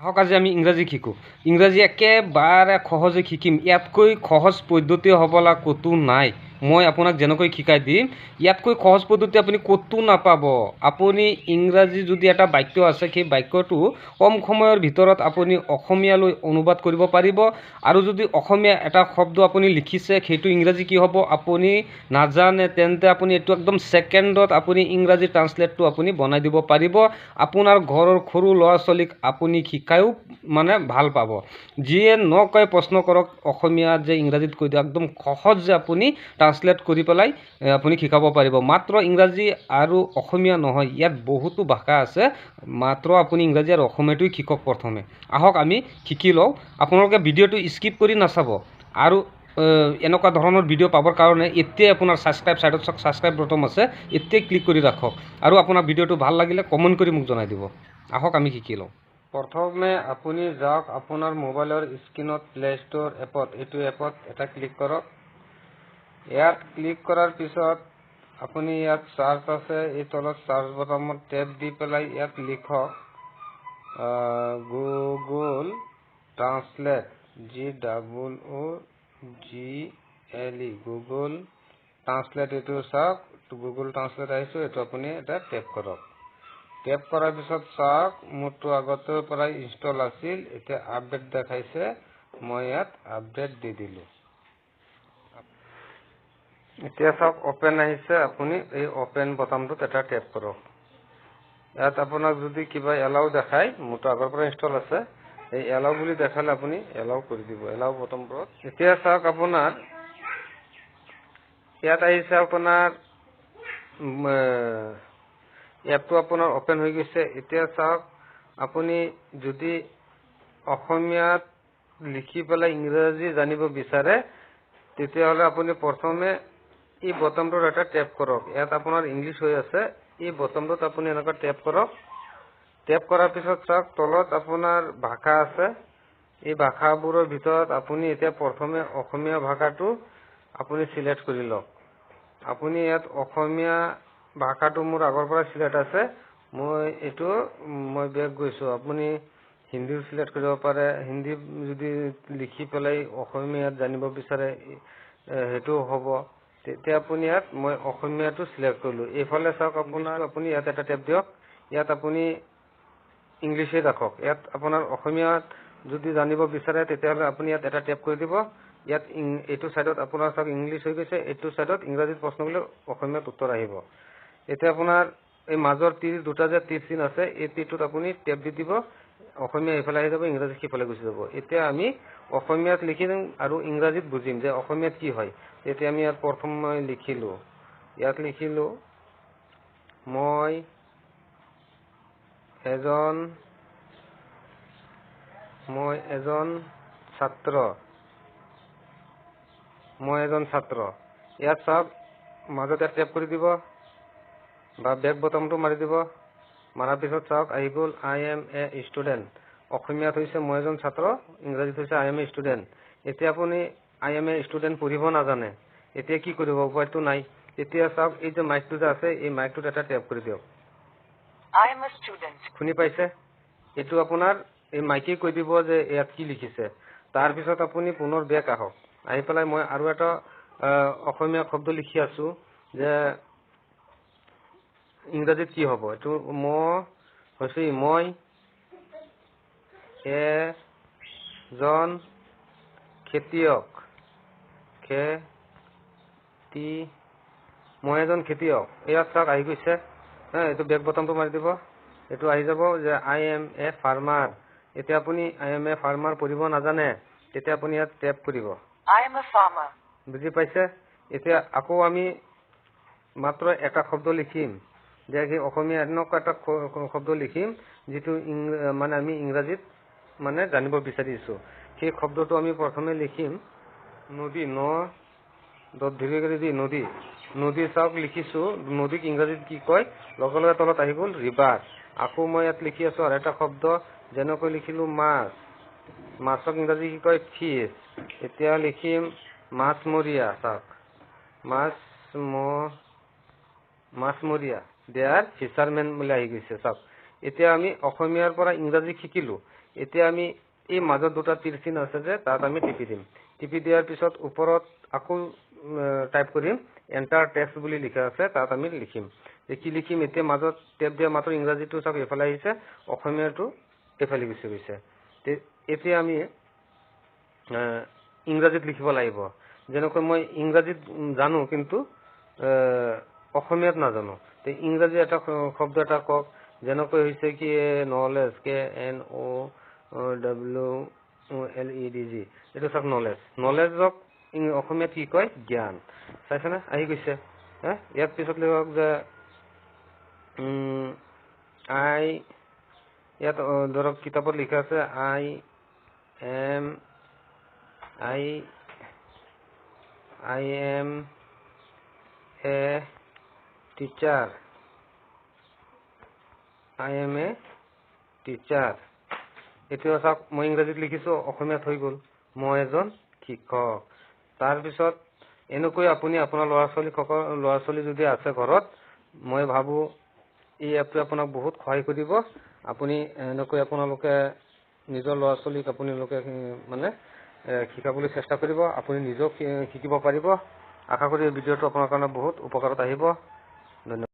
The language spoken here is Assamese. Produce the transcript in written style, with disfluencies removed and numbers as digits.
আহক আজি আমি ইংৰাজী শিকোঁ। ইংৰাজী একেবাৰে সহজে শিকিম। ইয়াতকৈ সহজ পদ্ধতি হ'বলা ক'তো নাই। মই আপোনাক যেনেকৈ শিকাই দিম, ইয়াতকৈ সহজ পদ্ধতি আপুনি ক'তো নাপাব। আপুনি ইংৰাজী যদি এটা বাক্য আছে, সেই বাক্যটো কম সময়ৰ ভিতৰত আপুনি অসমীয়ালৈ অনুবাদ কৰিব পাৰিব। আৰু যদি অসমীয়া এটা শব্দ আপুনি লিখিছে, সেইটো ইংৰাজী কি হ'ব আপুনি নাজানে, তেন্তে আপুনি এইটো একদম ছেকেণ্ডত আপুনি ইংৰাজী ট্ৰান্সলেটটো আপুনি বনাই দিব পাৰিব। আপোনাৰ ঘৰৰ সৰু ল'ৰা ছোৱালীক আপুনি শিকায়ো মানে ভাল পাব। যিয়ে নকয় প্ৰশ্ন কৰক অসমীয়াত যে ইংৰাজীত কৈ দিয়ক, একদম সহজ যে আপুনি ট্ৰান্সলেট কৰি পেলাই আপুনি শিকাব পাৰিব। মাত্ৰ ইংৰাজী আৰু অসমীয়া নহয়, ইয়াত বহুতো ভাষা আছে। মাত্ৰ আপুনি ইংৰাজী আৰু অসমীয়াটোৱে শিকক প্ৰথমে। আহক আমি শিকি লওঁ। আপোনালোকে ভিডিঅ'টো স্কিপ কৰি নাচাব। আৰু এনেকুৱা ধৰণৰ ভিডিঅ' পাবৰ কাৰণে এতিয়াই আপোনাৰ ছাবস্ক্ৰাইব ছাইডত চাওক, ছাবস্ক্ৰাইব বটন আছে, এতিয়াই ক্লিক কৰি ৰাখক। আৰু আপোনাৰ ভিডিঅ'টো ভাল লাগিলে কমেণ্ট কৰি মোক জনাই দিব। আহক আমি শিকি লওঁ। প্ৰথমে আপুনি যাওক আপোনাৰ মোবাইলৰ স্ক্ৰীণত প্লে ষ্ট'ৰ এপত, এইটো এপত এটা ক্লিক কৰক। ইয়াত ক্লিক কৰাৰ পিছত আপুনি ইয়াত চাৰ্চ আছে, এই তলত চাৰ্চ বটনত টেপ দি পেলাই ইয়াত লিখক Google translate, GOOGLE, Google translate. এইটো চাওক, গুগল ট্ৰান্সলেট আহিছোঁ, এইটো আপুনি এটা টেপ কৰক। টেপ কৰাৰ পিছত চাওক, মোৰটো আগতেৰ পৰাই ইনষ্টল আছিল, এতিয়া আপডেট দেখাইছে, মই ইয়াত আপডেট দি দিলোঁ। এতিয়া চাওক অপেন আহিছে, আপুনি এই অপেন বটামটোত এটা টেপ কৰক। ইয়াত আপোনাক যদি কিবা এলাও দেখায়, মোৰটো আগৰ পৰা ইনষ্টল আছে, এই এলাও বুলি দেখালে আপুনি এলাও কৰি দিব, এলাও বটমবোৰত। এতিয়া চাওক আপোনাৰ ইয়াত আহিছে আপোনাৰ এপটো আপোনাৰ অপেন হৈ গৈছে। এতিয়া চাওক, আপুনি যদি অসমীয়াত লিখি পেলাই ইংৰাজী জানিব বিচাৰে, তেতিয়াহ'লে আপুনি প্ৰথমে এই বটমটোত এটা টেপ কৰক। ইয়াত আপোনাৰ ইংলিছ হৈ আছে, এই বটমটোত আপুনি এনেকুৱা টেপ কৰক। টেপ কৰাৰ পিছত চাওক তলত আপোনাৰ ভাষা আছে, এই ভাষাবোৰৰ ভিতৰত আপুনি এতিয়া প্ৰথমে অসমীয়া ভাষাটো আপুনি চিলেক্ট কৰি লওক। আপুনি ইয়াত অসমীয়া ভাষাটো মোৰ আগৰ পৰা চিলেক্ট আছে, মই বেক গৈছোঁ। আপুনি হিন্দীও চিলেক্ট কৰিব পাৰে, হিন্দী যদি লিখি পেলাই অসমীয়াত জানিব বিচাৰে সেইটোও হ'ব। তেতিয়া আপুনি ইয়াত মই অসমীয়াটো চিলেক্ট কৰিলোঁ। এইফালে চাওক আপুনি ইয়াত এটা টেপ দিয়ক, ইয়াত আপুনি ইংলিছে ৰাখক। ইয়াত আপোনাৰ অসমীয়াত যদি জানিব বিচাৰে তেতিয়াহ'লে আপুনি ইয়াত এটা টেপ কৰি দিব। ইয়াত এইটো ছাইডত আপোনাৰ চাওক ইংলিছ হৈ গৈছে, এইটো ছাইডত ইংৰাজীত প্ৰশ্ন কৰিলে অসমীয়াত উত্তৰ আহিব। এতিয়া আপোনাৰ এই মাজৰ দুটা যে তীৰ চিন আছে, এই তীৰটোত আপুনি টেপ দি দিব, অসমীয়া এইফালে আহি যাব, ইংৰাজী সিফালে গুচি যাব। এতিয়া আমি অসমীয়াত লিখি দিম আৰু ইংৰাজীত বুজিম যে অসমীয়াত কি হয়। এতিয়া আমি ইয়াত প্ৰথম মই লিখিলোঁ, ইয়াত লিখিলোঁ মই এজন ছাত্ৰ। ইয়াত চাওক মাজতে টেপ কৰি দিব বা বেক বটমটো মাৰি দিব। মাৰাৰ পিছত চাওক আহি গ'ল আই এম এ ষ্টুডেণ্ট। অসমীয়াত হৈছে মই এজন ছাত্ৰ, ইংৰাজীত হৈছে আই এম এ ষ্টুডেণ্ট। এতিয়া আপুনি আই এম এ ষ্টুডেণ্ট পঢ়িব নাজানে, এতিয়া কি কৰিব, উপায়টো নাই। এতিয়া চাওক এই যে মাইকটো যে আছে, এই মাইকটোত এটা টেপ কৰি দিয়ক। শুনি পাইছে? এইটো আপোনাৰ এই মাইকে কৈ দিব যে ইয়াত কি লিখিছে। তাৰপিছত আপুনি পুনৰ বেক আহক, আহি পেলাই মই আৰু এটা অসমীয়া শব্দ লিখি আছোঁ যে ইংৰাজীত কি হ'ব। এইটো মই এজন খেতিয়ক, ইয়াত চাওক আহি গৈছে। এইটো বেক বটনটো মাৰি দিব, এইটো আহি যাব যে আই এম এ ফাৰ্মাৰ। এতিয়া আপুনি আই এম এ ফাৰ্মাৰ পঢ়িব নাজানে, তেতিয়া আপুনি ইয়াত টেপ কৰিব। বুজি পাইছে? এতিয়া আকৌ আমি মাত্ৰ এটা শব্দ লিখিম, যে কি অসমীয়া এনেকুৱা এটা শব্দ লিখিম যিটো মানে আমি ইংৰাজীত মানে জানিব বিচাৰিছোঁ। সেই শব্দটো আমি প্ৰথমে লিখিম নদী, নদী চাওক লিখিছোঁ, নদীক ইংৰাজীত কি কয়, লগে লগে তলত আহি গ'ল ৰিভাৰ। আকৌ মই ইয়াত লিখি আছোঁ আৰু এটা শব্দ, যেনেকৈ লিখিলোঁ মাছক ইংৰাজী কি কয় ফিছ। এতিয়া লিখিম মাছমৰীয়া, চাওক মাছমৰীয়া, দে আৰ ফিচাৰমেন বুলি আহি গৈছে। চাওক এতিয়া আমি অসমীয়াৰ পৰা ইংৰাজী শিকিলোঁ, এতিয়া আমি এই মাজত দুটা তীৰ চিন আছে যে তাত আমি টিপি দিম। টিপি দিয়াৰ পিছত ওপৰত আকৌ টাইপ কৰিম এন্টাৰ টেক্সট বুলি লিখা আছে, তাত আমি লিখিম। কি লিখিম এতিয়া মাজত টেপ দিয়া মাত্ৰ ইংৰাজীটো চাওক এইফালে আহিছে, অসমীয়াটো এইফালে গুচি গৈছে। এতিয়া আমি ইংৰাজীত লিখিব লাগিব। যেনেকৈ মই ইংৰাজীত জানো কিন্তু অসমীয়াত নাজানো। ইংৰাজী এটা শব্দ এটা কওক, যেনেকৈ হৈছে কি নলেজ, KNOWLEDG, এইটো চাওক নলেজ। নলেজক অসমীয়াত কি কয়? জ্ঞান। চাইছেনে? আহি গৈছে। ইয়াৰ পিছত লিখক যে ইয়াত ধৰক কিতাপত লিখা আছে I am a teacher. I am a teacher. এতিয়া চাওক মই ইংৰাজীত লিখিছো, অসমীয়াত হৈ গ'ল মই এজন শিক্ষক। তাৰপিছত এনেকৈ আপুনি আপোনাৰ ল'ৰা ছোৱালী যদি আছে ঘৰত, মই ভাবো এই এপটোৱে আপোনাক বহুত সহায় কৰিব। আপুনি এনেকৈ আপোনালোকে নিজৰ ল'ৰা ছোৱালীক আপোনালোকে মানে শিকাবলৈ চেষ্টা কৰিব, আপুনি নিজেও শিকিব পাৰিব। আশা কৰি এই ভিডিঅ'টো আপোনাৰ কাৰণে বহুত উপকাৰত আহিব। ধন্যবাদ।